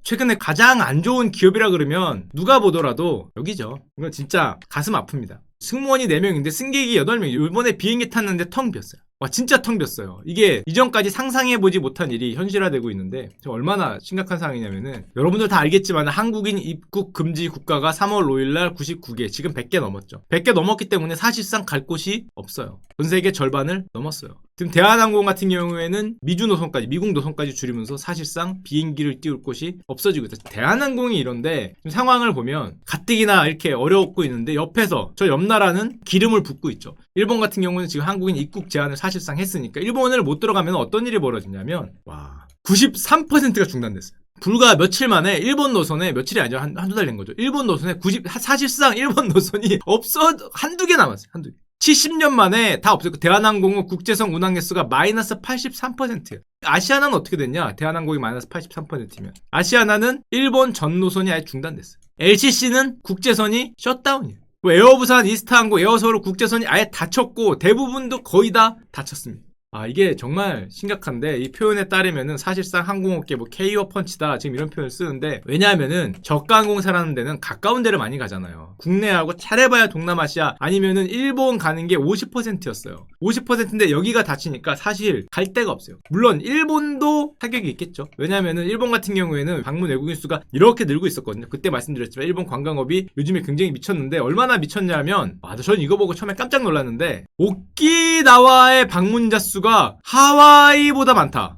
최근에 가장 안 좋은 기업이라 그러면 누가 보더라도 여기죠. 이건 진짜 가슴 아픕니다. 승무원이 4명인데 승객이 8명. 이번에 비행기 탔는데 텅 비었어요. 와, 진짜 텅 비었어요. 이게 이전까지 상상해보지 못한 일이 현실화되고 있는데 얼마나 심각한 상황이냐면은 여러분들 다 알겠지만 한국인 입국 금지 국가가 3월 5일날 99개, 지금 100개 넘었죠. 100개 넘었기 때문에 사실상 갈 곳이 없어요. 전 세계 절반을 넘었어요. 지금 대한항공 같은 경우에는 미주 노선까지, 미국 노선까지 줄이면서 사실상 비행기를 띄울 곳이 없어지고 있다. 대한항공이 이런데 지금 상황을 보면 가뜩이나 이렇게 어려웠고 있는데 옆에서 저 옆 나라는 기름을 붓고 있죠. 일본 같은 경우는 지금 한국인 입국 제한을 사실상 했으니까 일본을 못 들어가면 어떤 일이 벌어지냐면 93%가 중단됐어요. 불과 며칠 만에 일본 노선에, 며칠이 아니죠, 한두 달 된 거죠. 일본 노선에 사실상 일본 노선이 한두 개 남았어요. 한두 개. 70년 만에 다 없었고, 대한항공은 국제선 운항 횟수가 마이너스 83%예요. 아시아나는 어떻게 됐냐? 대한항공이 마이너스 83%면 아시아나는 일본 전 노선이 아예 중단됐어요. LCC는 국제선이 셧다운이에요. 에어부산, 이스타항공, 에어서울 국제선이 아예 닫혔고 대부분도 거의 다 닫혔습니다. 이게 정말 심각한데, 이 표현에 따르면은 사실상 항공업계 K와 펀치다, 지금 이런 표현을 쓰는데, 왜냐하면은 저가 항공사라는 데는 가까운 데를 많이 가잖아요. 국내하고 잘해봐야 동남아시아 아니면은 일본 가는 게 50%였어요. 50%인데 여기가 닫히니까 사실 갈 데가 없어요. 물론 일본도 타격이 있겠죠. 왜냐하면은 일본 같은 경우에는 방문 외국인 수가 이렇게 늘고 있었거든요. 그때 말씀드렸지만 일본 관광업이 요즘에 굉장히 미쳤는데, 얼마나 미쳤냐면 전 이거 보고 처음에 깜짝 놀랐는데, 오키나와의 방문자 수가 하와이보다 많다.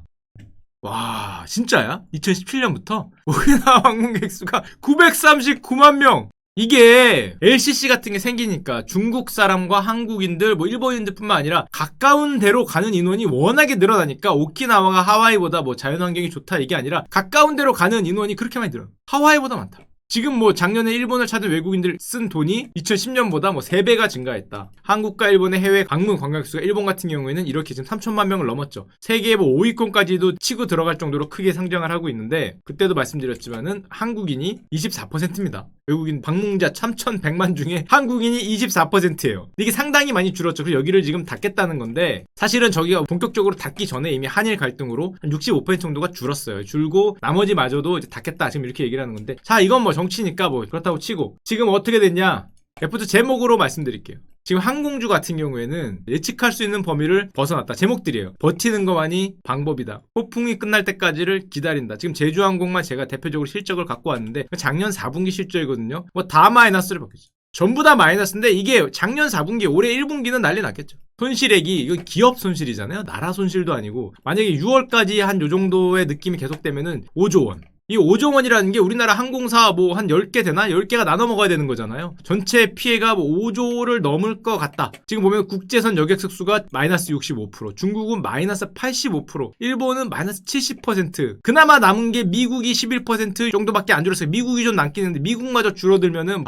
와, 진짜야? 2017년부터 오키나와 방문객 수가 939만 명. 이게 LCC 같은 게 생기니까 중국 사람과 한국인들, 일본인들뿐만 아니라 가까운 데로 가는 인원이 워낙에 늘어나니까 오키나와가 하와이보다 자연환경이 좋다 이게 아니라 가까운 데로 가는 인원이 그렇게 많이 늘어요. 하와이보다 많다. 지금 작년에 일본을 찾은 외국인들 쓴 돈이 2010년보다 3배가 증가했다. 한국과 일본의 해외 방문 관광수가 일본 같은 경우에는 이렇게 지금 3천만 명을 넘었죠. 세계 5위권까지도 치고 들어갈 정도로 크게 상장을 하고 있는데, 그때도 말씀드렸지만은 한국인이 24%입니다. 외국인 방문자 3,100만 중에 한국인이 24%예요. 이게 상당히 많이 줄었죠. 그래서 여기를 지금 닫겠다는 건데, 사실은 저기가 본격적으로 닫기 전에 이미 한일 갈등으로 한 65% 정도가 줄었어요. 줄고 나머지마저도 이제 닫겠다, 지금 이렇게 얘기를 하는 건데, 자, 이건 정치니까 그렇다고 치고, 지금 어떻게 됐냐? F2 제목으로 말씀드릴게요. 지금 항공주 같은 경우에는 예측할 수 있는 범위를 벗어났다. 제목들이에요. 버티는 것만이 방법이다. 폭풍이 끝날 때까지를 기다린다. 지금 제주항공만 제가 대표적으로 실적을 갖고 왔는데 작년 4분기 실적이거든요. 다 마이너스를 받겠죠. 전부 다 마이너스인데, 이게 작년 4분기, 올해 1분기는 난리 났겠죠. 손실액이, 이건 기업 손실이잖아요. 나라 손실도 아니고, 만약에 6월까지 한 요 정도의 느낌이 계속되면은 5조 원. 이 5조 원이라는 게 우리나라 항공사 한 10개 되나? 10개가 나눠 먹어야 되는 거잖아요. 전체 피해가 5조를 넘을 것 같다. 지금 보면 국제선 여객석 수가 마이너스 65%, 중국은 마이너스 85%, 일본은 마이너스 70%. 그나마 남은 게 미국이 11% 정도밖에 안 줄었어요. 미국이 좀 남긴 했는데 미국마저 줄어들면은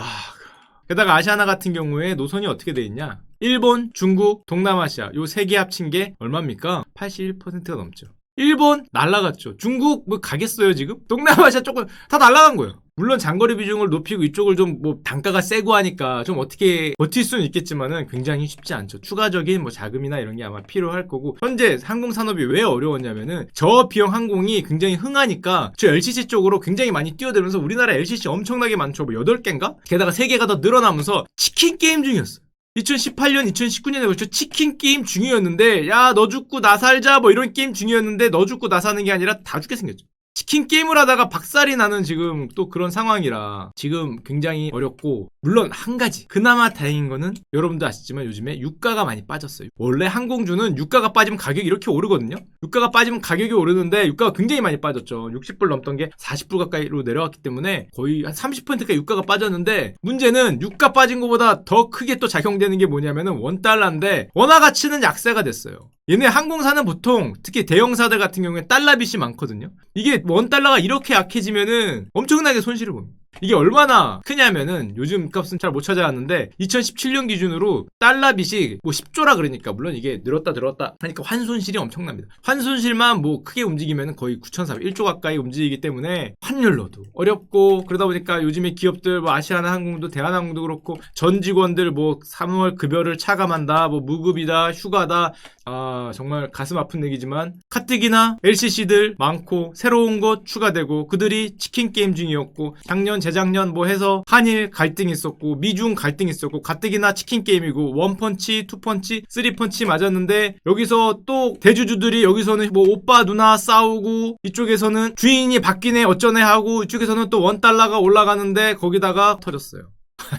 게다가 아시아나 같은 경우에 노선이 어떻게 돼 있냐? 일본, 중국, 동남아시아 요 3개 합친 게 얼마입니까? 81%가 넘죠. 일본 날라갔죠. 중국 가겠어요 지금? 동남아시아 조금 다 날라간 거예요. 물론 장거리 비중을 높이고 이쪽을 좀 단가가 세고 하니까 좀 어떻게 버틸 수는 있겠지만은 굉장히 쉽지 않죠. 추가적인 자금이나 이런 게 아마 필요할 거고, 현재 항공산업이 왜 어려웠냐면은 저비용 항공이 굉장히 흥하니까 저 LCC 쪽으로 굉장히 많이 뛰어들면서, 우리나라 LCC 엄청나게 많죠. 8개인가? 게다가 3개가 더 늘어나면서 치킨 게임 중이었어. 2018년, 2019년에 걸쳐 치킨 게임 중이었는데, 야, 너 죽고 나 살자 이런 게임 중이었는데, 너 죽고 나 사는 게 아니라 다 죽게 생겼죠. 치킨 게임을 하다가 박살이 나는 지금 또 그런 상황이라 지금 굉장히 어렵고, 물론 한 가지 그나마 다행인 거는 여러분도 아시지만 요즘에 유가가 많이 빠졌어요. 원래 항공주는 유가가 빠지면 가격이 이렇게 오르거든요. 유가가 빠지면 가격이 오르는데 유가가 굉장히 많이 빠졌죠. 60불 넘던 게 40불 가까이로 내려왔기 때문에 거의 한 30%까지 유가가 빠졌는데, 문제는 유가 빠진 것보다 더 크게 또 작용되는 게 뭐냐면은 원달러인데, 원화 가치는 약세가 됐어요. 얘네 항공사는 보통 특히 대형사들 같은 경우에 달러 빚이 많거든요. 이게 원달러가 이렇게 약해지면은 엄청나게 손실을 봅니다. 이게 얼마나 크냐면은 요즘 값은 잘 못 찾아왔는데 2017년 기준으로 달러 빚이 뭐 10조라 그러니까 물론 이게 늘었다 들었다 하니까 환손실이 엄청납니다. 환손실만 뭐 크게 움직이면 거의 9,401조 가까이 움직이기 때문에 환율로도 어렵고 그러다 보니까 요즘에 기업들 뭐 아시아나항공도 대한항공도 그렇고 전 직원들 뭐 3월 급여를 차감한다 뭐 무급이다 휴가다 아 정말 가슴 아픈 얘기지만 가뜩이나 LCC들 많고 새로운 것 추가되고 그들이 치킨 게임 중이었고 작년 재작년 뭐 해서 한일 갈등 있었고 미중 갈등 있었고 가뜩이나 치킨 게임이고 원펀치 투펀치 쓰리펀치 맞았는데 여기서 또 대주주들이 여기서는 뭐 오빠 누나 싸우고 이쪽에서는 주인이 바뀌네 어쩌네 하고 이쪽에서는 또 원달러가 올라가는데 거기다가 터졌어요.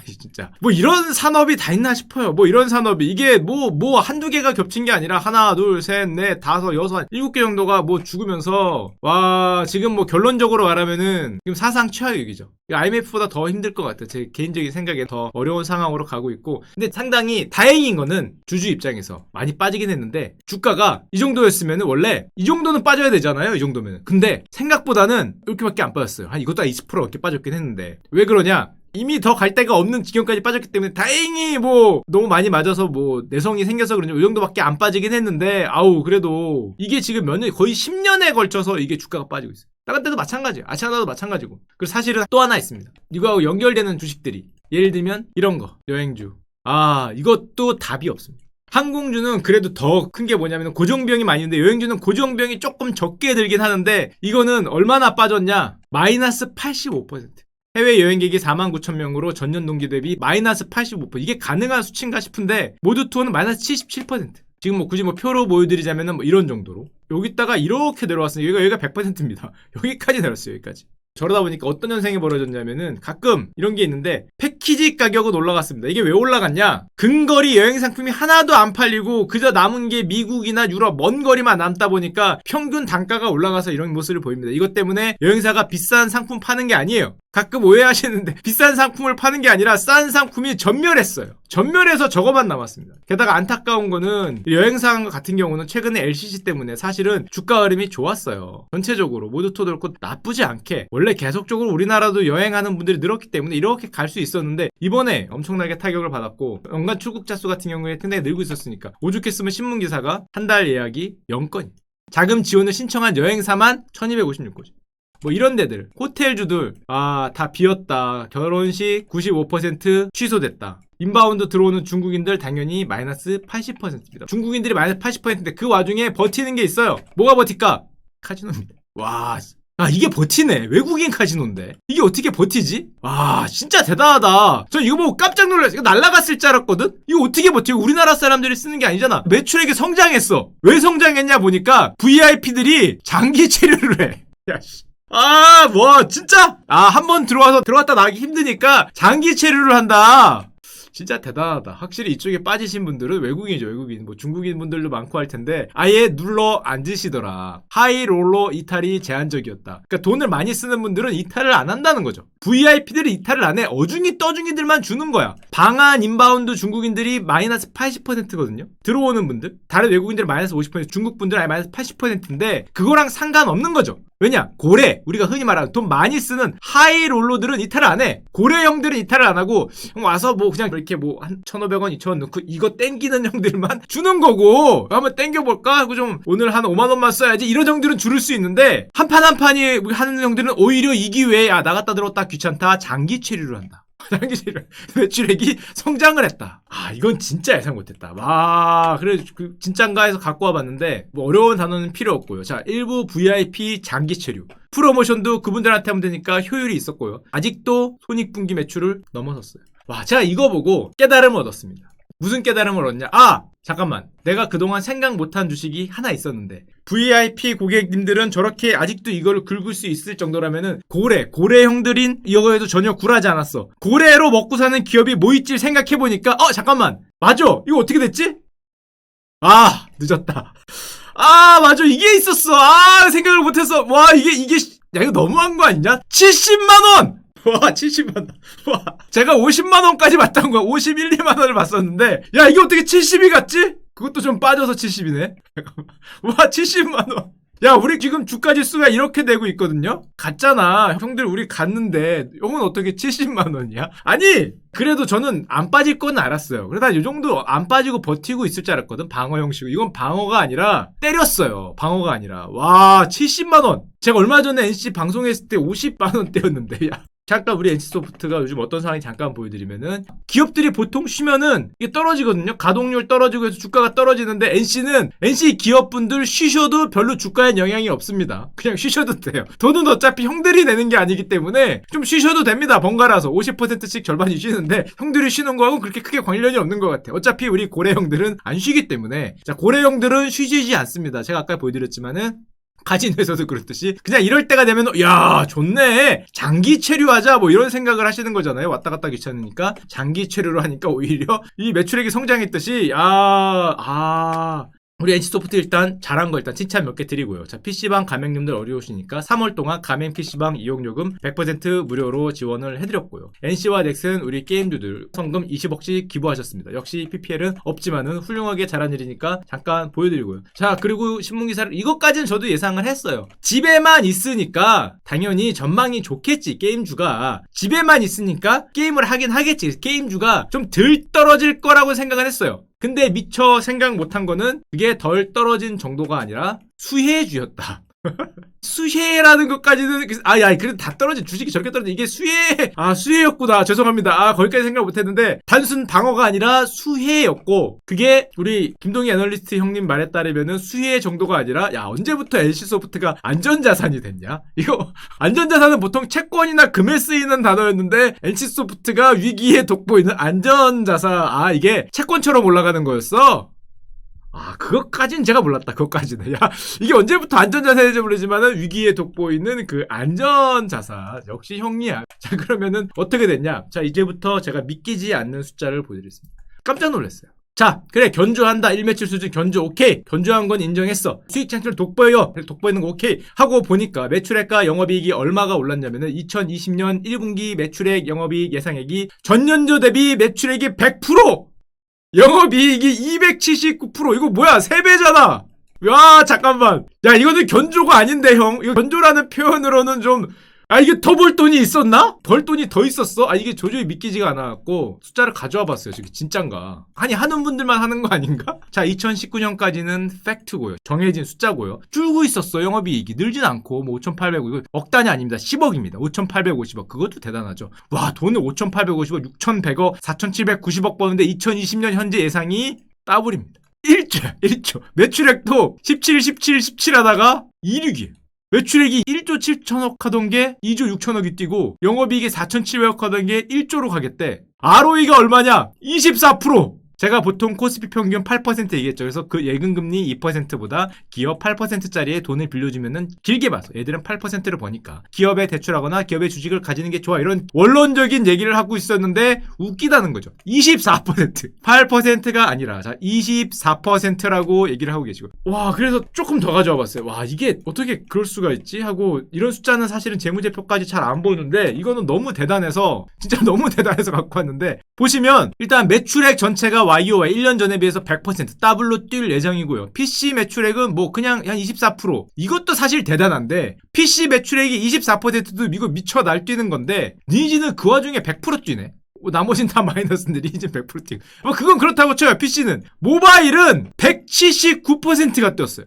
진짜 뭐 이런 산업이 다 있나 싶어요. 뭐 이런 산업이 이게 뭐 한두 개가 겹친 게 아니라 하나 둘 셋 넷 다섯 여섯 일곱 개 정도가 뭐 죽으면서 와 지금 뭐 결론적으로 말하면은 지금 사상 최악위기죠. IMF보다 더 힘들 것 같아요. 제 개인적인 생각에 더 어려운 상황으로 가고 있고 근데 상당히 다행인 거는 주주 입장에서 많이 빠지긴 했는데 주가가 이 정도였으면은 원래 이 정도는 빠져야 되잖아요. 이 정도면 근데 생각보다는 이렇게밖에 안 빠졌어요. 한 이것도 20% 넘게 빠졌긴 했는데 왜 그러냐 이미 더 갈 데가 없는 지경까지 빠졌기 때문에 다행히 뭐 너무 많이 맞아서 뭐 내성이 생겨서 그런지 이 정도밖에 안 빠지긴 했는데 아우 그래도 이게 지금 몇 년 거의 10년에 걸쳐서 이게 주가가 빠지고 있어요. 다른 데도 마찬가지예요. 아시아나도 마찬가지고. 그리고 사실은 또 하나 있습니다. 이거하고 연결되는 주식들이 예를 들면 이런 거 여행주 아 이것도 답이 없습니다. 항공주는 그래도 더 큰 게 뭐냐면 고정비용이 많이 있는데 여행주는 고정비용이 조금 적게 들긴 하는데 이거는 얼마나 빠졌냐 마이너스 85%. 해외 여행객이 49,000명으로 전년 동기 대비 마이너스 85%. 이게 가능한 수치인가 싶은데 모두 투어는 마이너스 77%. 지금 뭐 굳이 뭐 표로 보여드리자면은 뭐 이런 정도로 여기다가 이렇게 내려왔어요. 여기가 100%입니다. 여기까지 내려왔어요. 여기까지. 저러다 보니까 어떤 현상이 벌어졌냐면은 가끔 이런 게 있는데 패키지 가격은 올라갔습니다. 이게 왜 올라갔냐? 근거리 여행 상품이 하나도 안 팔리고 그저 남은 게 미국이나 유럽 먼 거리만 남다 보니까 평균 단가가 올라가서 이런 모습을 보입니다. 이것 때문에 여행사가 비싼 상품 파는 게 아니에요. 가끔 오해하시는데 비싼 상품을 파는 게 아니라 싼 상품이 전멸했어요. 전멸해서 저거만 남았습니다. 게다가 안타까운 거는 여행사 같은 경우는 최근에 LCC 때문에 사실은 주가 흐름이 좋았어요. 전체적으로 모두도 그렇고 나쁘지 않게 원래 계속적으로 우리나라도 여행하는 분들이 늘었기 때문에 이렇게 갈 수 있었는데 이번에 엄청나게 타격을 받았고 연간 출국자 수 같은 경우에 상당히 늘고 있었으니까 오죽했으면 신문기사가 한 달 예약이 0건이 자금 지원을 신청한 여행사만 1256곳이 뭐 이런 데들 호텔주들 아 다 비었다 결혼식 95% 취소됐다 인바운드 들어오는 중국인들 당연히 마이너스 80%입니다. 중국인들이 마이너스 80%인데 그 와중에 버티는 게 있어요. 뭐가 버틸까? 카지노입니다. 와 아 이게 버티네. 외국인 카지노인데 이게 어떻게 버티지? 와 진짜 대단하다. 저 이거 보고 깜짝 놀랐어요. 이거 날라갔을 줄 알았거든? 이거 어떻게 버티고 우리나라 사람들이 쓰는 게 아니잖아. 매출액이 성장했어. 왜 성장했냐 보니까 VIP들이 장기 체류를 해. 야씨 아, 뭐, 진짜? 아, 한번 들어왔다 나가기 힘드니까 장기 체류를 한다. 진짜 대단하다. 확실히 이쪽에 빠지신 분들은 외국인이죠, 외국인. 뭐 중국인 분들도 많고 할 텐데 아예 눌러 앉으시더라. 하이롤러 이탈이 제한적이었다. 그러니까 돈을 많이 쓰는 분들은 이탈을 안 한다는 거죠. VIP들이 이탈을 안 해. 어중이 떠중이들만 주는 거야. 방한 인바운드 중국인들이 마이너스 80%거든요. 들어오는 분들. 다른 외국인들은 마이너스 50%, 중국 분들은 아예 마이너스 80%인데 그거랑 상관없는 거죠. 왜냐? 고래, 우리가 흔히 말하는 돈 많이 쓰는 하이롤러들은 이탈을 안 해. 고래형들은 이탈을 안 하고 와서 뭐 그냥 이렇게 뭐 한 1,500원, 2,000원 넣고 이거 땡기는 형들만 주는 거고 한번 땡겨볼까? 하고 좀 오늘 한 5만 원만 써야지 이런 형들은 줄을 수 있는데 한 판 한 판이 하는 형들은 오히려 이 기회에 아 나갔다 들어왔다 귀찮다 장기 체류를 한다. 장기 체류 매출액이 성장을 했다. 아 이건 진짜 예상 못했다. 와 그래 그 진짠가 해서 갖고 와봤는데 뭐 어려운 단어는 필요 없고요. 자 일부 VIP 장기 체류 프로모션도 그분들한테 하면 되니까 효율이 있었고요. 아직도 손익분기 매출을 넘어섰어요. 와 제가 이거 보고 깨달음을 얻었습니다. 무슨 깨달음을 얻냐? 아 잠깐만 내가 그동안 생각 못한 주식이 하나 있었는데 VIP 고객님들은 저렇게 아직도 이걸 긁을 수 있을 정도라면은 고래 형들인 이거에도 전혀 굴하지 않았어. 고래로 먹고 사는 기업이 뭐 있지 생각해보니까 잠깐만 맞아 이거 어떻게 됐지? 아 늦었다. 아 맞아 이게 있었어. 아 생각을 못했어. 와 이게 야 이거 너무한 거 아니냐? 70만원! 와 70만원 와 제가 50만원까지 봤던 거야. 51, 2만원을 봤었는데 야 이게 어떻게 70이 갔지? 그것도 좀 빠져서 70이네 와 70만원 야, 우리 지금 주가 지수가 이렇게 되고 있거든요? 갔잖아. 형들 우리 갔는데, 형은 어떻게 70만 원이야? 아니! 그래도 저는 안 빠질 건 알았어요. 그래도 이 정도 안 빠지고 버티고 있을 줄 알았거든? 방어 형식. 이건 방어가 아니라 때렸어요. 방어가 아니라. 와, 70만 원! 제가 얼마 전에 NC 방송했을 때 50만 원대였는데, 야. 잠깐 우리 NC소프트가 요즘 어떤 상황인지 잠깐 보여드리면은 기업들이 보통 쉬면은 이게 떨어지거든요. 가동률 떨어지고 해서 주가가 떨어지는데 NC 기업분들 쉬셔도 별로 주가에 영향이 없습니다. 그냥 쉬셔도 돼요. 돈은 어차피 형들이 내는 게 아니기 때문에 좀 쉬셔도 됩니다. 번갈아서 50%씩 절반이 쉬는데 형들이 쉬는 거하고 그렇게 크게 관련이 없는 것 같아요. 어차피 우리 고래 형들은 안 쉬기 때문에 자 고래 형들은 쉬지 않습니다. 제가 아까 보여드렸지만은 가진 회사도 그렇듯이 그냥 이럴 때가 되면 야 좋네 장기 체류하자 뭐 이런 생각을 하시는 거잖아요. 왔다 갔다 귀찮으니까 장기 체류를 하니까 오히려 이 매출액이 성장했듯이 우리 NC소프트 일단 잘한 거 일단 칭찬 몇 개 드리고요. 자, PC방 가맹님들 어려우시니까 3월 동안 가맹 PC방 이용요금 100% 무료로 지원을 해드렸고요. NC와 넥슨 우리 게임주들 성금 20억씩 기부하셨습니다. 역시 PPL은 없지만은 훌륭하게 잘한 일이니까 잠깐 보여드리고요. 자, 그리고 신문기사를 이것까지는 저도 예상을 했어요. 집에만 있으니까 당연히 전망이 좋겠지. 게임주가 집에만 있으니까 게임을 하긴 하겠지. 게임주가 좀 덜 떨어질 거라고 생각을 했어요. 근데 미처 생각 못한 거는 그게 덜 떨어진 정도가 아니라 수혜주였다. 수혜라는 것까지는 그래도 다 떨어진 주식이 저렇게 떨어진 이게 수혜였구나. 죄송합니다. 거기까지 생각 못했는데 단순 방어가 아니라 수혜였고 그게 우리 김동희 애널리스트 형님 말에 따르면은 수혜 정도가 아니라 야 언제부터 NC소프트가 안전자산이 됐냐? 이거 안전자산은 보통 채권이나 금에 쓰이는 단어였는데 NC소프트가 위기에 돋보이는 안전자산 이게 채권처럼 올라가는 거였어? 그것까지는 제가 몰랐다. 그것까지는. 야, 이게 언제부터 안전자산인지 모르지만은 위기에 돋보이는 그 안전자산. 역시 형이야. 자, 그러면은 어떻게 됐냐? 자, 이제부터 제가 믿기지 않는 숫자를 보여드리겠습니다. 깜짝 놀랐어요. 자, 그래, 견주한다. 1매출 수준 견주 오케이. 견주한 건 인정했어. 수익 창출 돋보여. 돋보이는 거 오케이. 하고 보니까 매출액과 영업이익이 얼마가 올랐냐면은 2020년 1분기 매출액 영업이익 예상액이 전년도 대비 매출액이 100%! 영업이익이 279%! 이거 뭐야? 3배잖아! 야, 잠깐만. 야, 이거는 견조가 아닌데, 형. 이거 견조라는 표현으로는 좀, 이게 더 벌 돈이 있었나? 벌 돈이 더 있었어? 이게 도저히 믿기지가 않아갖고, 숫자를 가져와 봤어요. 저게 진짠가? 아니, 하는 분들만 하는 거 아닌가? 자, 2019년까지는 팩트고요. 정해진 숫자고요. 줄고 있었어, 영업이익이. 늘진 않고, 5,850, 이거 억 단위 아닙니다. 10억입니다. 5,850억. 그것도 대단하죠. 와, 돈을 5,850억, 6,100억, 4,790억 버는데 2020년 현재 예상이 더블입니다. 1조. 매출액도 17 하다가 2륙이에요. 매출액이 1조 7천억 하던 게 2조 6천억이 뛰고 영업이익이 4,700억 하던 게 1조로 가겠대. ROE가 얼마냐? 24%! 제가 보통 코스피 평균 8% 얘기했죠. 그래서 그 예금금리 2%보다 기업 8%짜리에 돈을 빌려주면은 길게 봐서 애들은 8%를 버니까 기업에 대출하거나 기업의 주식을 가지는 게 좋아. 이런 원론적인 얘기를 하고 있었는데 웃기다는 거죠. 24%. 8%가 아니라 자 24%라고 얘기를 하고 계시고 와 그래서 조금 더 가져와 봤어요. 와 이게 어떻게 그럴 수가 있지? 하고 이런 숫자는 사실은 재무제표까지 잘 안 보는데 이거는 너무 대단해서 진짜 너무 대단해서 갖고 왔는데 보시면 일단 매출액 전체가 YOY 1년 전에 비해서 100% 더블로 뛸 예정이고요. PC 매출액은 뭐 그냥 한 24%. 이것도 사실 대단한데 PC 매출액이 24%도 이거 미쳐 날뛰는 건데 니지는 그 와중에 100% 뛰네. 나머진 다 마이너스인데 니지는 100% 뛰고. 뭐 그건 그렇다고 쳐요. PC는. 모바일은 179%가 뛰었어요.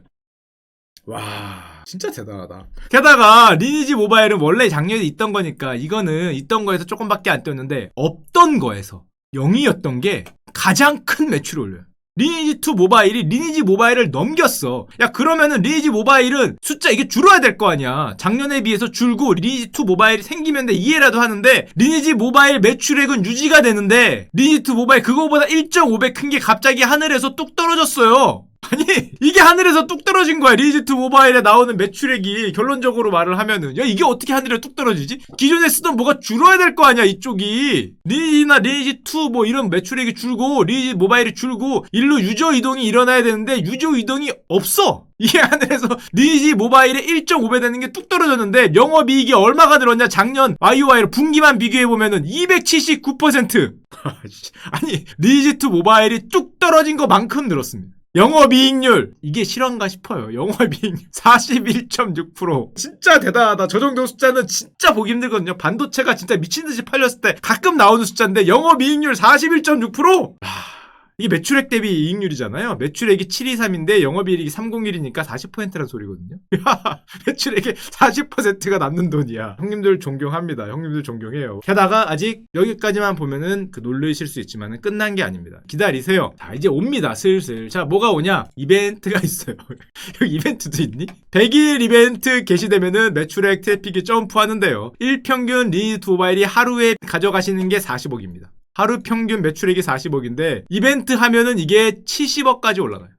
와 진짜 대단하다. 게다가 리니지 모바일은 원래 작년에 있던 거니까 이거는 있던 거에서 조금밖에 안 뛰었는데 없던 거에서 0이었던 게 가장 큰 매출을 올려요. 리니지2 모바일이 리니지 모바일을 넘겼어. 야 그러면은 리니지 모바일은 숫자 이게 줄어야 될 거 아니야. 작년에 비해서 줄고 리니지2 모바일이 생기면 이해라도 하는데 리니지 모바일 매출액은 유지가 되는데 리니지2 모바일 그거보다 1.5배 큰 게 갑자기 하늘에서 뚝 떨어졌어요. 아니 이게 하늘에서 뚝 떨어진 거야. 리니지2 모바일에 나오는 매출액이 결론적으로 말을 하면은 야 이게 어떻게 하늘에 뚝 떨어지지? 기존에 쓰던 뭐가 줄어야 될 거 아니야 이쪽이. 리니지나 리니지2 뭐 이런 매출액이 줄고 리니지 모바일이 줄고 일로 유저 이동이 일어나야 되는데 유저 이동이 없어. 이게 하늘에서 리니지 모바일에 1.5배 되는 게 뚝 떨어졌는데 영업이익이 얼마가 늘었냐? 작년 YOY로 분기만 비교해보면은 279%. 아니 리니지2 모바일이 뚝 떨어진 것만큼 늘었습니다. 영업이익률 이게 실화인가 싶어요. 영업이익률 41.6%. 진짜 대단하다. 저 정도 숫자는 진짜 보기 힘들거든요. 반도체가 진짜 미친듯이 팔렸을 때 가끔 나오는 숫자인데 영업이익률 41.6%? 이게 매출액 대비 이익률이잖아요. 매출액이 723인데 영업이익이 301이니까 40%란 소리거든요. 매출액의 40%가 남는 돈이야. 형님들 존경합니다. 형님들 존경해요. 게다가 아직 여기까지만 보면은 놀라실 수 있지만 끝난 게 아닙니다. 기다리세요. 자, 이제 옵니다. 슬슬. 자, 뭐가 오냐? 이벤트가 있어요. 여기 이벤트도 있니? 100일 이벤트 개시되면은 매출액 트래픽이 점프하는데요. 1평균 리니지 모바일이 하루에 가져가시는 게 40억입니다. 하루 평균 매출액이 40억인데 이벤트 하면은 이게 70억까지 올라가요.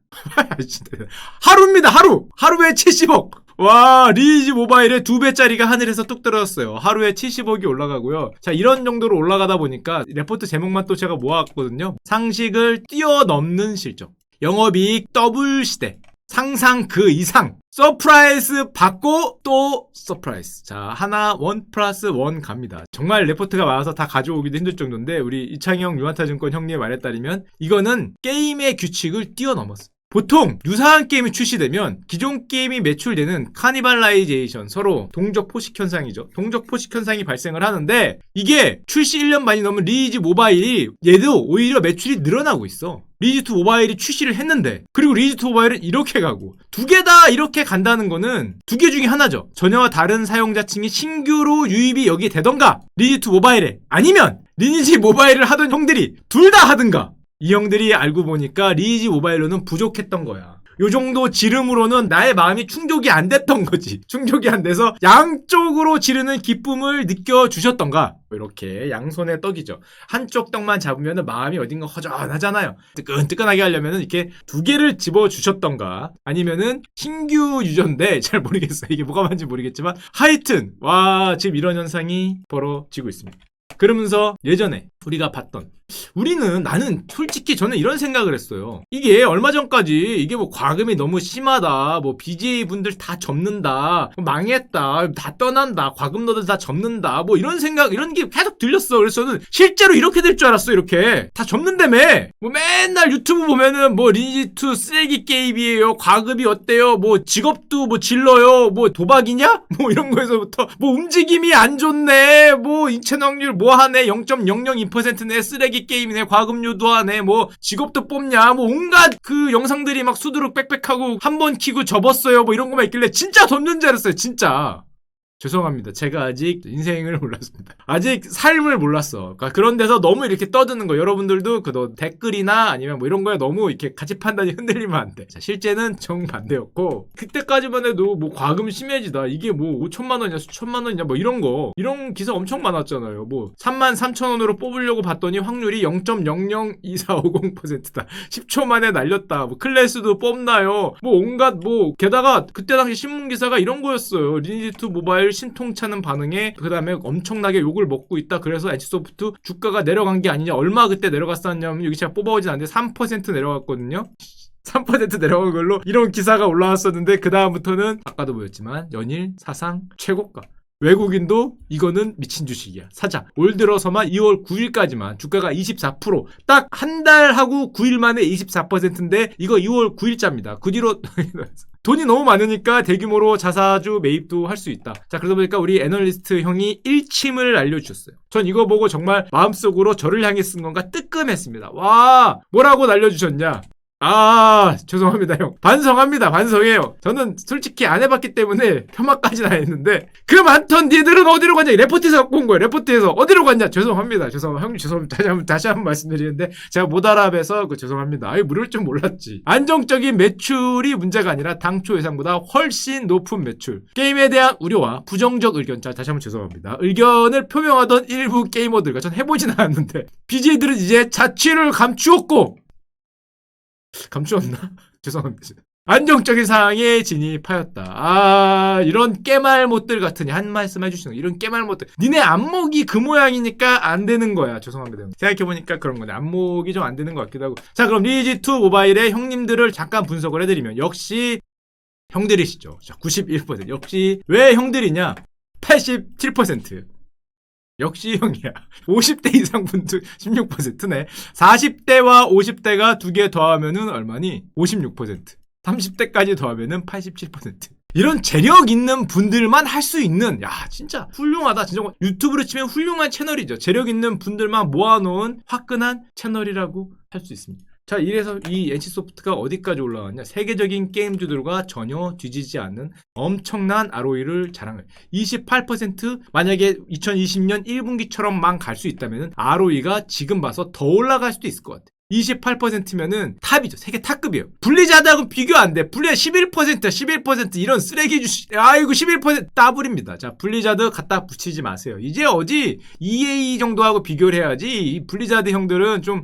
하루입니다. 하루에 70억. 와, 리니지 모바일의 2배짜리가 하늘에서 뚝 떨어졌어요. 하루에 70억이 올라가고요. 자, 이런 정도로 올라가다 보니까 레포트 제목만 또 제가 모아왔거든요. 상식을 뛰어넘는 실적, 영업이익 더블 시대, 상상 그 이상, 서프라이즈 받고 또 서프라이즈. 자, 하나 1+1 갑니다. 정말 레포트가 많아서 다 가져오기도 힘들 정도인데 우리 이창영 유한타증권 형님의 말에 따르면 이거는 게임의 규칙을 뛰어넘었어. 보통 유사한 게임이 출시되면 기존 게임이 매출되는 카니발라이제이션, 서로 동적 포식 현상이죠. 동적 포식 현상이 발생을 하는데 이게 출시 1년 만이 넘은 리니지 모바일이 얘도 오히려 매출이 늘어나고 있어. 리니지2 모바일이 출시를 했는데, 그리고 리니지2 모바일은 이렇게 가고, 두 개 다 이렇게 간다는 거는 두 개 중에 하나죠. 전혀 다른 사용자층이 신규로 유입이 여기 되던가 리니지2 모바일에, 아니면 리니지 모바일을 하던 형들이 둘 다 하든가. 이 형들이 알고 보니까 리니지 모바일로는 부족했던 거야. 요 정도 지름으로는 나의 마음이 충족이 안 됐던 거지. 충족이 안 돼서 양쪽으로 지르는 기쁨을 느껴주셨던가. 이렇게 양손에 떡이죠. 한쪽 떡만 잡으면 마음이 어딘가 허전하잖아요. 뜨끈뜨끈하게 하려면 이렇게 두 개를 집어주셨던가, 아니면은 신규 유저인데 잘 모르겠어요. 이게 뭐가 맞는지 모르겠지만 하여튼 와, 지금 이런 현상이 벌어지고 있습니다. 그러면서 예전에 우리가 봤던, 나는 솔직히 저는 이런 생각을 했어요. 이게 얼마 전까지 이게 뭐 과금이 너무 심하다, 뭐 BJ 분들 다 접는다, 망했다, 다 떠난다, 과금 너들 다 접는다, 뭐 이런 생각, 이런 게 계속 들렸어. 그래서 저는 실제로 이렇게 될 줄 알았어. 이렇게 다 접는다며. 뭐 맨날 유튜브 보면은 뭐 리니지2 쓰레기 게임이에요, 과금이 어때요, 뭐 직업도 뭐 질러요, 뭐 도박이냐, 뭐 이런 거에서부터 뭐 움직임이 안 좋네, 뭐 인체 능률 뭐 하네, 0.002%네, 쓰레기 게임이네, 과금료도 하네, 뭐 직업도 뽑냐, 뭐 온갖 그 영상들이 막 수두룩 빽빽하고 한 번 키고 접었어요, 뭐 이런 거만 있길래 진짜 던전 줄 알았어요. 진짜 죄송합니다. 제가 아직 인생을 몰랐습니다. 아직 삶을 몰랐어. 그러니까 그런 데서 너무 이렇게 떠드는 거, 여러분들도 댓글이나 아니면 뭐 이런 거에 너무 이렇게 가치 판단이 흔들리면 안 돼. 자, 실제는 정반대였고, 그때까지만 해도 뭐 과금 심해지다, 이게 뭐 5천만 원이냐 수천만 원이냐 뭐 이런 거, 이런 기사 엄청 많았잖아요. 뭐 33,000원으로 뽑으려고 봤더니 확률이 0.002450%다. 10초 만에 날렸다. 뭐 클래스도 뽑나요? 뭐 온갖, 뭐 게다가 그때 당시 신문 기사가 이런 거였어요. 리니지2 모바일 신통차는 반응에 그 다음에 엄청나게 욕을 먹고 있다. 그래서 NC소프트 주가가 내려간 게 아니냐. 얼마 그때 내려갔었냐면 여기 제가 뽑아오진 않는데 3% 내려갔거든요. 3% 내려간 걸로 이런 기사가 올라왔었는데, 그 다음부터는 아까도 보였지만 연일 사상 최고가. 외국인도 이거는 미친 주식이야, 사자. 올 들어서만 2월 9일까지만 주가가 24%, 딱 한 달 하고 9일 만에 24%인데 이거 2월 9일자입니다. 그 뒤로 돈이 너무 많으니까 대규모로 자사주 매입도 할 수 있다. 자, 그러다 보니까 우리 애널리스트 형이 일침을 알려주셨어요. 전 이거 보고 정말 마음속으로 저를 향해 쓴 건가 뜨끔했습니다. 와, 뭐라고 날려주셨냐. 죄송합니다, 형. 반성합니다. 반성해요. 저는 솔직히 안 해봤기 때문에 폄하까지는 안 했는데, 그 많던 니들은 어디로 갔냐? 레포트에서 갖고 온 거예요. 레포트에서 어디로 갔냐? 죄송합니다. 형님 죄송합니다. 다시 한번 말씀드리는데, 제가 못 알아뵈서 죄송합니다. 무료일 줄 몰랐지. 안정적인 매출이 문제가 아니라 당초 예상보다 훨씬 높은 매출, 게임에 대한 우려와 부정적 의견, 자, 다시 한번 죄송합니다. 의견을 표명하던 일부 게이머들과 전 해보진 않았는데, BJ들은 이제 자취를 감추었고, 감추었나? 죄송합니다. 안정적인 상황에 진입하였다. 이런 깨말못들 같으니 한 말씀 해주시는 거. 이런 깨말못들. 니네 안목이 그 모양이니까 안 되는 거야. 죄송합니다. 생각해보니까 그런 거네. 안목이 좀 안 되는 것 같기도 하고. 자, 그럼 리니지2 모바일의 형님들을 잠깐 분석을 해드리면, 역시 형들이시죠. 자, 91%. 역시 왜 형들이냐? 87%. 역시 형이야. 50대 이상 분들 16%네. 40대와 50대가 두 개 더하면은 얼마니? 56%. 30대까지 더하면은 87%. 이런 재력 있는 분들만 할 수 있는, 야, 진짜 훌륭하다. 진짜 유튜브로 치면 훌륭한 채널이죠. 재력 있는 분들만 모아놓은 화끈한 채널이라고 할 수 있습니다. 자, 이래서 이 NC소프트가 어디까지 올라왔냐? 세계적인 게임주들과 전혀 뒤지지 않는 엄청난 ROE를 자랑해요. 28%, 만약에 2020년 1분기처럼만 갈 수 있다면 ROE가 지금 봐서 더 올라갈 수도 있을 것 같아요. 28%면은 탑이죠. 세계 탑급이에요. 블리자드하고 비교 안 돼. 블리자드 11% 이런 쓰레기 주시. 아이고 11% 따블입니다. 자, 블리자드 갖다 붙이지 마세요. 이제 어디 EA 정도하고 비교를 해야지. 이 블리자드 형들은 좀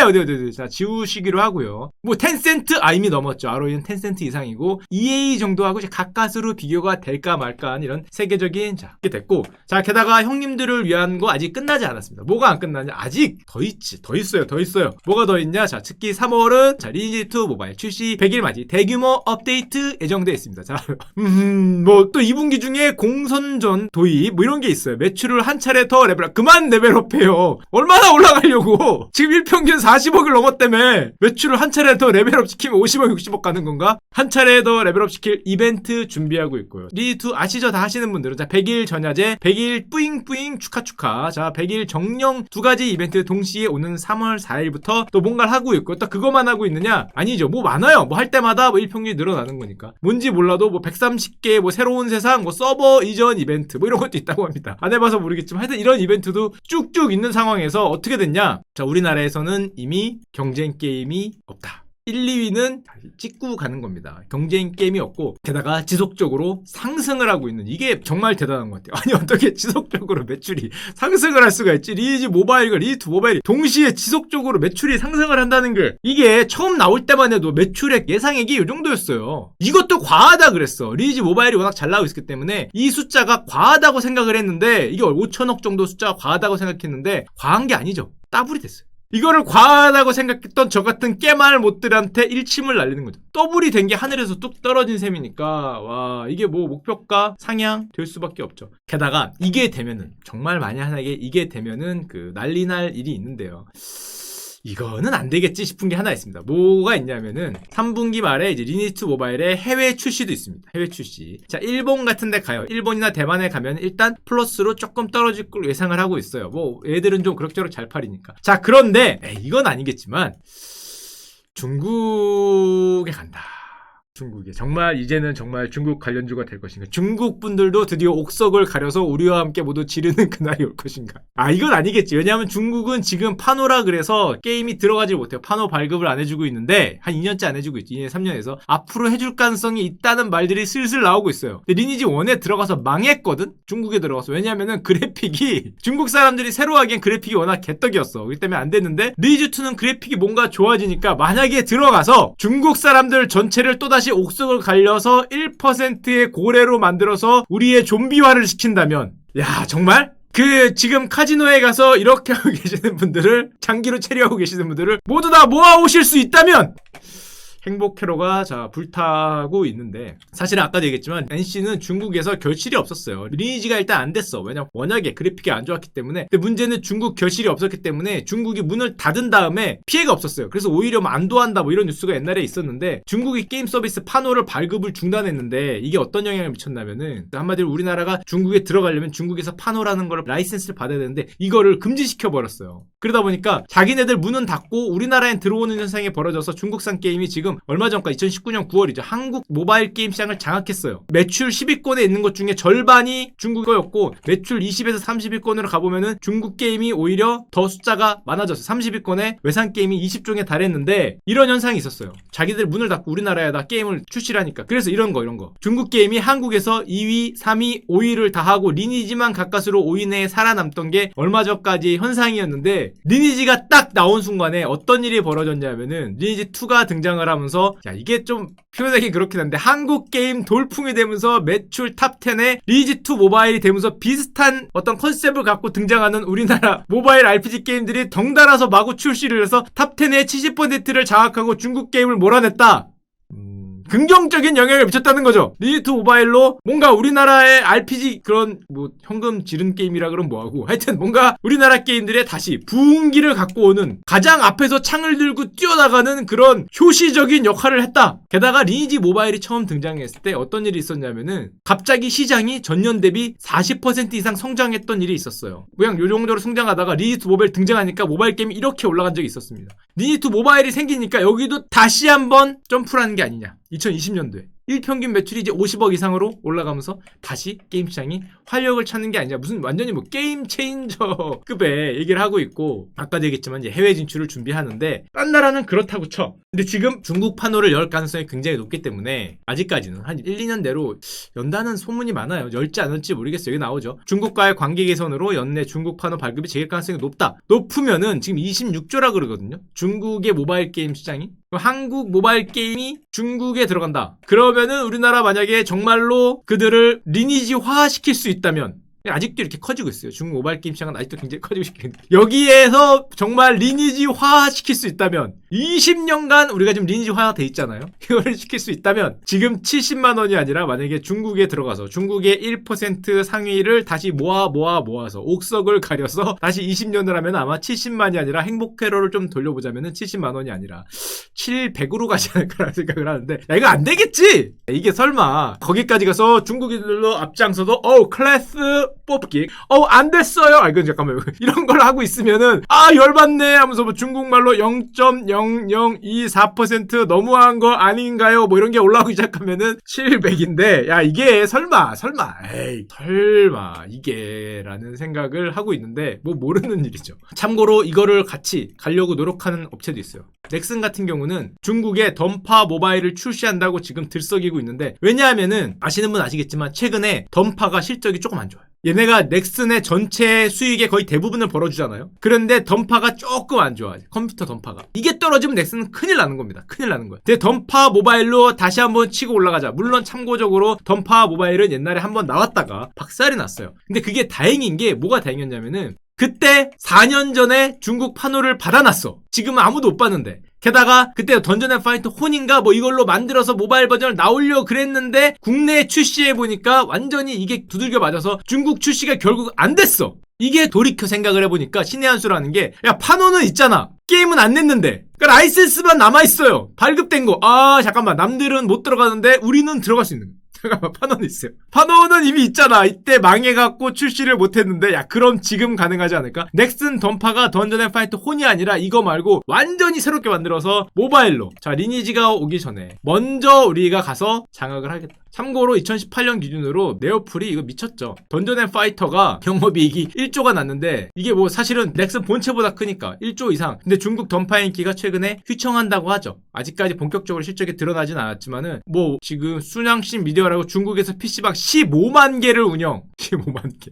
어디 자, 지우시기로 하고요. 뭐 텐센트 이미 넘었죠. ROE는 텐센트 이상이고 EA 정도하고 이제 가까스로 비교가 될까 말까 한 이런 세계적인 자, 이게 됐고. 자, 게다가 형님들을 위한 거 아직 끝나지 않았습니다. 뭐가 안 끝나냐? 아직 더 있지. 더 있어요. 뭐가 더 있냐? 자, 특히 3월은 자, 리니지2 모바일 출시 100일 맞이 대규모 업데이트 예정되어 있습니다. 자, 뭐 또 2분기 중에 공선전 도입 뭐 이런 게 있어요. 매출을 한 차례 더 레벨업. 그만 레벨업해요. 얼마나 올라가려고? 지금 일평균 40억을 넘었다며. 매출을 한 차례 더 레벨업 시키면 50억, 60억 가는 건가? 한 차례 더 레벨업 시킬 이벤트 준비하고 있고요. 리니지2 아시죠? 다 하시는 분들은 자, 100일 전야제, 100일 뿌잉뿌잉 축하. 자, 100일 정령 두 가지 이벤트 동시에 오는 3월 4일부터 또 뭔가를 하고 있고, 또 그것만 하고 있느냐? 아니죠. 뭐 많아요. 뭐 할 때마다 뭐 일평균이 늘어나는 거니까. 뭔지 몰라도 뭐 130개 뭐 새로운 세상 뭐 서버 이전 이벤트 뭐 이런 것도 있다고 합니다. 안 해봐서 모르겠지만 하여튼 이런 이벤트도 쭉쭉 있는 상황에서 어떻게 됐냐? 자, 우리나라에서는 이미 경쟁 게임이 없다. 1, 2위는 찍고 가는 겁니다. 경쟁 게임이 없고, 게다가 지속적으로 상승을 하고 있는, 이게 정말 대단한 것 같아요. 아니, 어떻게 지속적으로 매출이 상승을 할 수가 있지? 리니지 모바일과 리니지2 모바일이 동시에 지속적으로 매출이 상승을 한다는 게, 이게 처음 나올 때만 해도 매출액 예상액이 이 정도였어요. 이것도 과하다 그랬어. 리니지 모바일이 워낙 잘 나오고 있기 때문에 이 숫자가 과하다고 생각을 했는데, 이게 5천억 정도 숫자가 과하다고 생각했는데 과한 게 아니죠. 따블이 됐어요. 이거를 과하다고 생각했던 저 같은 깨말 못들한테 일침을 날리는 거죠. 더블이 된 게 하늘에서 뚝 떨어진 셈이니까, 와, 이게 뭐 목표가 상향 될 수밖에 없죠. 게다가 이게 되면은, 정말 만약에 이게 되면은 그 난리 날 일이 있는데요. 이거는 안 되겠지 싶은 게 하나 있습니다. 뭐가 있냐면은 3분기 말에 이제 리니지2 모바일의 해외 출시도 있습니다. 해외 출시. 자, 일본 같은 데 가요. 일본이나 대만에 가면 일단 플러스로 조금 떨어질 걸 예상을 하고 있어요. 뭐 애들은 좀 그럭저럭 잘 팔리니까. 자, 그런데 이건 아니겠지만 중국에 간다. 중국에 정말 이제는 정말 중국 관련주가 될 것인가? 중국 분들도 드디어 옥석을 가려서 우리와 함께 모두 지르는 그날이 올 것인가? 이건 아니겠지. 왜냐하면 중국은 지금 파노라 그래서 게임이 들어가지 못해요. 파노 발급을 안 해주고 있는데 한 2년째 안 해주고 있지. 2년 3년에서 앞으로 해줄 가능성이 있다는 말들이 슬슬 나오고 있어요. 근데 리니지 1에 들어가서 망했거든. 중국에 들어가서. 왜냐하면은 그래픽이 중국 사람들이 새로 하기엔 그래픽이 워낙 개떡이었어. 그렇기 때문에 안 됐는데 리니지 2는 그래픽이 뭔가 좋아지니까 만약에 들어가서 중국 사람들 전체를 또다시 옥석을 갈려서 1%의 고래로 만들어서 우리의 좀비화를 시킨다면, 야, 정말? 그 지금 카지노에 가서 이렇게 하고 계시는 분들을, 장기로 체류하고 계시는 분들을 모두 다 모아오실 수 있다면 행복 회로가 자 불타고 있는데, 사실은 아까도 얘기했지만 NC는 중국에서 결실이 없었어요. 리니지가 일단 안 됐어. 왜냐면 워낙에 그래픽이 안 좋았기 때문에. 근데 문제는 중국 결실이 없었기 때문에 중국이 문을 닫은 다음에 피해가 없었어요. 그래서 오히려 뭐 안도한다 뭐 이런 뉴스가 옛날에 있었는데, 중국이 게임 서비스 파노를 발급을 중단했는데 이게 어떤 영향을 미쳤냐면은, 한마디로 우리나라가 중국에 들어가려면 중국에서 파노라는 걸 라이센스를 받아야 되는데 이거를 금지시켜 버렸어요. 그러다 보니까 자기네들 문은 닫고 우리나라엔 들어오는 현상이 벌어져서 중국산 게임이 지금 얼마 전까 2019년 9월이죠. 한국 모바일 게임 시장을 장악했어요. 매출 10위권에 있는 것 중에 절반이 중국 거였고, 매출 20에서 30위권으로 가보면은 중국 게임이 오히려 더 숫자가 많아졌어요. 30위권에 외산 게임이 20종에 달했는데 이런 현상이 있었어요. 자기들 문을 닫고 우리나라에다 게임을 출시를 하니까. 그래서 이런 거. 중국 게임이 한국에서 2위, 3위, 5위를 다 하고 리니지만 가까스로 5위 내에 살아남던 게 얼마 전까지 현상이었는데, 리니지가 딱 나온 순간에 어떤 일이 벌어졌냐면은 리니지2가 등장을 하면서, 야, 이게 좀 표현하기 그렇긴 한데 한국 게임 돌풍이 되면서 매출 탑10에 리니지2 모바일이 되면서 비슷한 어떤 컨셉을 갖고 등장하는 우리나라 모바일 RPG 게임들이 덩달아서 마구 출시를 해서 탑10의 70%를 장악하고 중국 게임을 몰아냈다. 긍정적인 영향을 미쳤다는 거죠. 리니지2 모바일로 뭔가 우리나라의 RPG 그런 뭐 현금 지른 게임이라 그러면 뭐하고 하여튼 뭔가 우리나라 게임들의 다시 부흥기를 갖고 오는 가장 앞에서 창을 들고 뛰어나가는 그런 효시적인 역할을 했다. 게다가 리니지 모바일이 처음 등장했을 때 어떤 일이 있었냐면은 갑자기 시장이 전년 대비 40% 이상 성장했던 일이 있었어요. 그냥 요 정도로 성장하다가 리니지2 모바일 등장하니까 모바일 게임이 이렇게 올라간 적이 있었습니다. 리니지2 모바일이 생기니까 여기도 다시 한번 점프라는 게 아니냐. 2020년도에 일평균 매출이 이제 50억 이상으로 올라가면서 다시 게임 시장이 활력을 찾는 게 아니냐. 무슨 완전히 뭐 게임 체인저급의 얘기를 하고 있고, 아까도 얘기했지만 이제 해외 진출을 준비하는데 딴 나라는 그렇다고 쳐. 근데 지금 중국 판호를 열 가능성이 굉장히 높기 때문에 아직까지는 한 1, 2년 내로 연다는 소문이 많아요. 열지 않을지 모르겠어요. 여기 나오죠. 중국과의 관계 개선으로 연내 중국 판호 발급이 재개 가능성이 높다. 높으면은 지금 26조라 그러거든요. 중국의 모바일 게임 시장이. 한국 모바일 게임이 중국에 들어간다. 그러면은 우리나라 만약에 정말로 그들을 리니지화 시킬 수 있다면, 아직도 이렇게 커지고 있어요. 중국 모바일 게임 시장은 아직도 굉장히 커지고 있는데 여기에서 정말 리니지화 시킬 수 있다면 20년간 우리가 지금 리니지화 돼 있잖아요. 이거를 시킬 수 있다면 지금 70만 원이 아니라 만약에 중국에 들어가서 중국의 1% 상위를 다시 모아서 옥석을 가려서 다시 20년을 하면 아마 70만이 아니라 행복회로를 좀 돌려보자면은 70만 원이 아니라 700으로 가지 않을까라는 생각을 하는데, 야, 이거 안 되겠지? 이게 설마 거기까지 가서 중국인들로 앞장서서 클래스 뽑기 안 됐어요. 이건 잠깐만 이런 걸 하고 있으면은 열받네 하면서 뭐 중국말로 0.0024% 너무한 거 아닌가요? 뭐 이런 게 올라오기 시작하면은 700인데 야 이게 설마 이게 라는 생각을 하고 있는데 뭐 모르는 일이죠. 참고로 이거를 같이 가려고 노력하는 업체도 있어요. 넥슨 같은 경우는 중국에 던파 모바일을 출시한다고 지금 들썩이고 있는데, 왜냐하면은 아시는 분 아시겠지만 최근에 던파가 실적이 조금 안 좋아요. 얘네가 넥슨의 전체 수익의 거의 대부분을 벌어주잖아요. 그런데 던파가 조금 안 좋아. 컴퓨터 던파가. 이게 떨어지면 넥슨은 큰일 나는 겁니다. 큰일 나는 거야. 근데 던파 모바일로 다시 한번 치고 올라가자. 물론 참고적으로 던파 모바일은 옛날에 한번 나왔다가 박살이 났어요. 근데 그게 다행인 게 뭐가 다행이었냐면은 그때 4년 전에 중국 판호를 받아놨어. 지금은 아무도 못 봤는데. 게다가 그때 던전 앤 파이터 혼인가 뭐 이걸로 만들어서 모바일 버전을 나오려고 그랬는데 국내에 출시해보니까 완전히 이게 두들겨 맞아서 중국 출시가 결국 안 됐어. 이게 돌이켜 생각을 해보니까 신의 한 수라는 게, 야 판호는 있잖아. 게임은 안 냈는데 그러니까 라이센스만 남아있어요. 발급된 거. 잠깐만, 남들은 못 들어가는데 우리는 들어갈 수 있는 거. 잠깐만, 판호는 있어요. 판호는 이미 있잖아. 이때 망해갖고 출시를 못했는데, 야 그럼 지금 가능하지 않을까? 넥슨 던파가 던전 앤 파이터 혼이 아니라 이거 말고 완전히 새롭게 만들어서 모바일로, 자 리니지가 오기 전에 먼저 우리가 가서 장악을 하겠다. 참고로 2018년 기준으로 네오플이 이거 미쳤죠. 던전 앤 파이터가 영업이익이 1조가 났는데 이게 뭐 사실은 넥슨 본체보다 크니까 1조 이상. 근데 중국 던파 인기가 최근에 휘청한다고 하죠. 아직까지 본격적으로 실적이 드러나진 않았지만은 뭐 지금 순양신 미디어라고 중국에서 PC방 15만 개를 운영. 15만 개.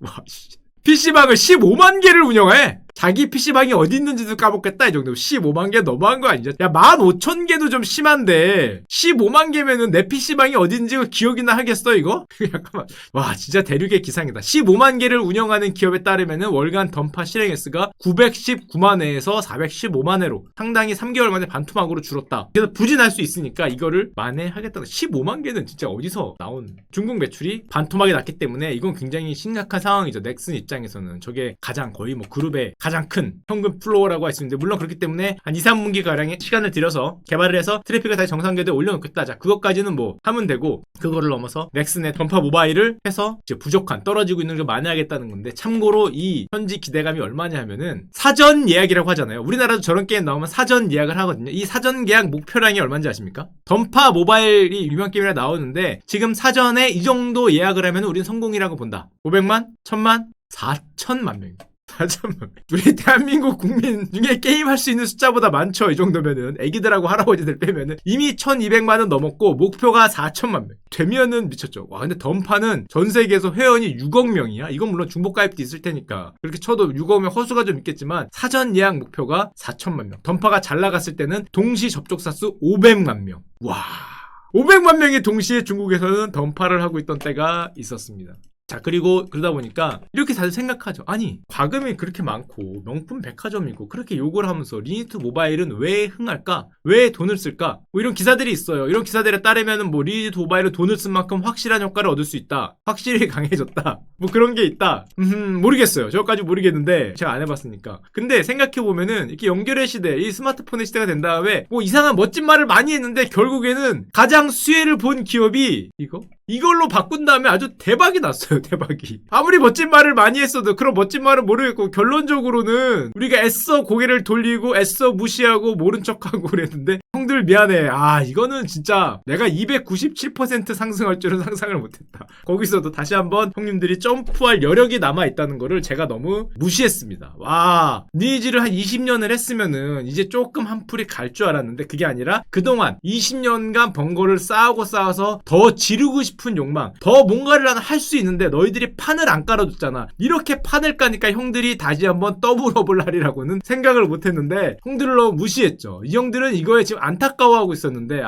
와 씨. PC방을 15만 개를 운영해. 자기 PC방이 어디 있는지도 까먹겠다. 이 정도 15만 개 너무한 거 아니죠? 야 15,000개도 좀 심한데 15만 개면은 내 PC방이 어딘지 기억이나 하겠어 이거? 잠깐만. 와 진짜 대륙의 기상이다. 15만 개를 운영하는 기업에 따르면은 월간 던파 실행 횟수가 919만 회에서 415만 회로 상당히 3개월 만에 반토막으로 줄었다. 그래서 부진할 수 있으니까 이거를 만회하겠다. 15만 개는 진짜 어디서 나온. 중국 매출이 반토막이 났기 때문에 이건 굉장히 심각한 상황이죠. 넥슨 입장에서는. 저게 가장 거의 뭐 그룹의 가장 큰 현금 플로어라고 할 수 있는데, 물론 그렇기 때문에 한 2, 3분기가량의 시간을 들여서 개발을 해서 트래픽을 다시 정상궤도에 올려놓겠다. 자, 그것까지는 뭐 하면 되고, 그거를 넘어서 넥슨의 던파 모바일을 해서 이제 부족한, 떨어지고 있는 걸 만회하겠다는 건데, 참고로 이 현지 기대감이 얼마냐 하면은 사전 예약이라고 하잖아요. 우리나라도 저런 게임 나오면 사전 예약을 하거든요. 이 사전 예약 목표량이 얼마인지 아십니까? 던파 모바일이 유명 게임이라 나오는데 지금 사전에 이 정도 예약을 하면 우리는 성공이라고 본다. 500만? 1000만? 4천만 명입니다. 4천만 명. 우리 대한민국 국민 중에 게임할 수 있는 숫자보다 많죠. 이 정도면은 애기들하고 할아버지들 빼면은 이미 1200만은 넘었고 목표가 4천만 명 되면은 미쳤죠. 와 근데 던파는 전 세계에서 회원이 6억 명이야. 이건 물론 중복가입도 있을 테니까 그렇게 쳐도 6억명 허수가 좀 있겠지만 사전 예약 목표가 4천만 명. 던파가 잘 나갔을 때는 동시 접촉사 수 500만 명. 와 500만 명이 동시에 중국에서는 던파를 하고 있던 때가 있었습니다. 자, 그리고 그러다 보니까 이렇게 다들 생각하죠. 아니, 과금이 그렇게 많고 명품 백화점이고 그렇게 욕을 하면서 리니트 모바일은 왜 흥할까? 왜 돈을 쓸까? 뭐 이런 기사들이 있어요. 이런 기사들에 따르면 뭐 리니트 모바일은 돈을 쓴 만큼 확실한 효과를 얻을 수 있다. 확실히 강해졌다. 뭐 그런 게 있다. 모르겠어요. 저까지 모르겠는데 제가 안 해봤으니까. 근데 생각해보면은 이렇게 연결의 시대, 이 스마트폰의 시대가 된 다음에 뭐 이상한 멋진 말을 많이 했는데 결국에는 가장 수혜를 본 기업이 이걸로 바꾼 다음에 아주 대박이 났어요. 대박이. 아무리 멋진 말을 많이 했어도 그런 멋진 말은 모르겠고 결론적으로는 우리가 애써 고개를 돌리고 애써 무시하고 모른 척하고 그랬는데 형들 미안해. 아, 이거는 진짜 내가 297% 상승할 줄은 상상을 못했다. 거기서도 다시 한번 형님들이 점프할 여력이 남아있다는 거를 제가 너무 무시했습니다. 와, 니즈를 한 20년을 했으면은 이제 조금 한풀이 갈 줄 알았는데 그게 아니라 그동안 20년간 번 거를 쌓아서 더 지르고 싶은 욕망, 더 뭔가를 할 수 있는데 너희들이 판을 안 깔아줬잖아. 이렇게 판을 까니까 형들이 다시 한번 더블업을 하리라고는 생각을 못했는데 형들을 너무 무시했죠. 이 형들은 이거에 지금 안타까워하고 있었는데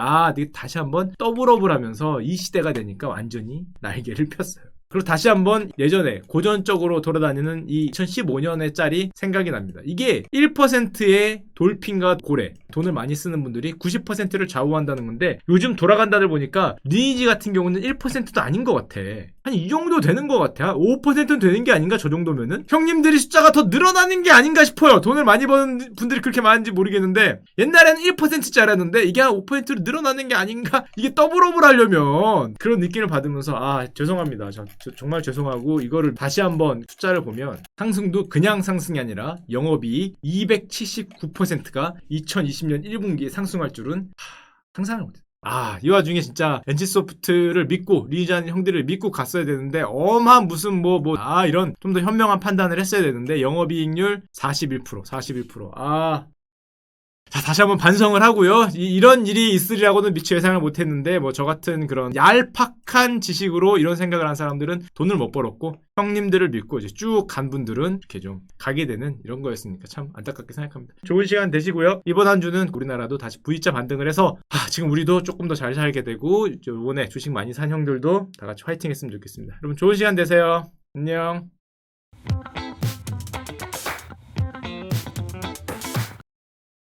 다시 한번 더블업을 하면서 이 시대가 되니까 완전히 날개를 폈어요. 그리고 다시 한번 예전에 고전적으로 돌아다니는 이 2015년의 짤이 생각이 납니다. 이게 1%의 돌핀과 고래, 돈을 많이 쓰는 분들이 90%를 좌우한다는 건데 요즘 돌아간다들 보니까 리니지 같은 경우는 1%도 아닌 것 같아. 한 이 정도 되는 것 같아. 5%는 되는 게 아닌가 저 정도면은? 형님들이 숫자가 더 늘어나는 게 아닌가 싶어요. 돈을 많이 버는 분들이 그렇게 많은지 모르겠는데 옛날에는 1%짜리였는데 이게 한 5%로 늘어나는 게 아닌가? 이게 더블업을 하려면 그런 느낌을 받으면서 죄송합니다. 정말 죄송하고 이거를 다시 한번 숫자를 보면 상승도 그냥 상승이 아니라 영업이익 279%가 2020년 1분기에 상승할 줄은 상상을 못했어요. 이 와중에 진짜 NC소프트를 믿고 리니지하는 형들을 믿고 갔어야 되는데 어마한 무슨 이런 좀 더 현명한 판단을 했어야 되는데 영업이익률 41%. 자, 다시 한번 반성을 하고요. 이런 일이 있으리라고는 미처 예상을 못했는데 저 같은 그런 얄팍한 지식으로 이런 생각을 한 사람들은 돈을 못 벌었고 형님들을 믿고 이제 쭉 간 분들은 이렇게 좀 가게 되는 이런 거였으니까 참 안타깝게 생각합니다. 좋은 시간 되시고요. 이번 한 주는 우리나라도 다시 V자 반등을 해서 지금 우리도 조금 더 잘 살게 되고 이번에 주식 많이 산 형들도 다 같이 화이팅 했으면 좋겠습니다. 여러분 좋은 시간 되세요. 안녕.